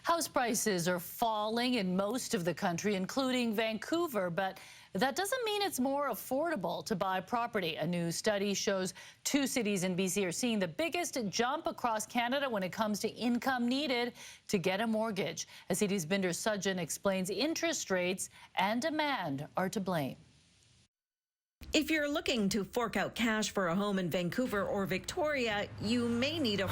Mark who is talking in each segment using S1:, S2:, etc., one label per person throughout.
S1: House prices are falling in most of the country, including Vancouver, but that doesn't mean it's more affordable to buy property. A new study shows 2 cities in BC are seeing the biggest jump across Canada when it comes to income needed to get a mortgage. As CTV's Binder Sudjan explains, interest rates and demand are to blame.
S2: If you're looking to fork out cash for a home in Vancouver or Victoria, you may need a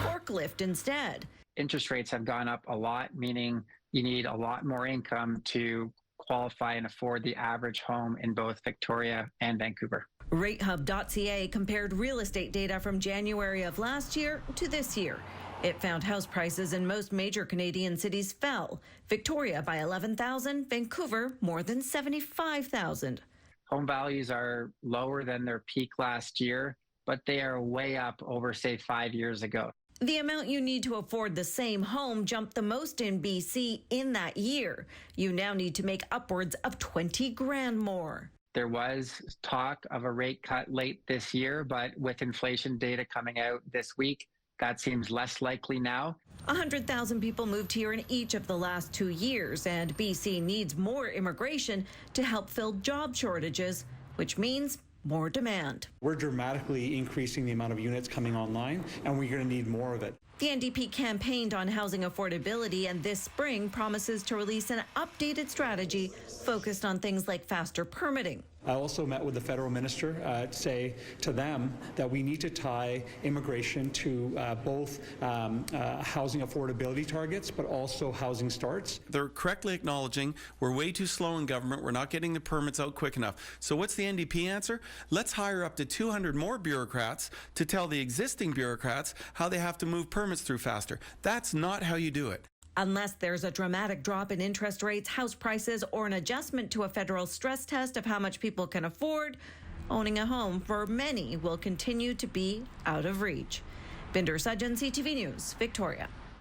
S2: forklift instead.
S3: Interest rates have gone up a lot, meaning you need a lot more income to qualify and afford the average home in both Victoria and Vancouver.
S2: RateHub.ca compared real estate data from January of last year to this year. It found house prices in most major Canadian cities fell. Victoria by 11,000, Vancouver more than 75,000.
S3: Home values are lower than their peak last year, but they are way up over, say, 5 years ago.
S2: The amount you need to afford the same home jumped the most in BC in that year. You now need to make upwards of 20 grand more.
S3: There was talk of a rate cut late this year, but with inflation data coming out this week, that seems less likely now.
S2: 100,000 people moved here in each of the last 2 years, and BC needs more immigration to help fill job shortages, which means more demand.
S4: We're dramatically increasing the amount of units coming online, and we're going to need more of it.
S2: The NDP campaigned on housing affordability, and this spring promises to release an updated strategy focused on things like faster permitting.
S4: I also met with the federal minister to say to them that we need to tie immigration to both housing affordability targets, but also housing starts.
S5: They're correctly acknowledging we're way too slow in government. We're not getting the permits out quick enough. So what's the NDP answer? Let's hire up to 200 more bureaucrats to tell the existing bureaucrats how they have to move permits through faster. That's not how you do it.
S2: Unless there's a dramatic drop in interest rates, house prices, or an adjustment to a federal stress test of how much people can afford, owning a home for many will continue to be out of reach. Binder Sudjan, CTV News, Victoria.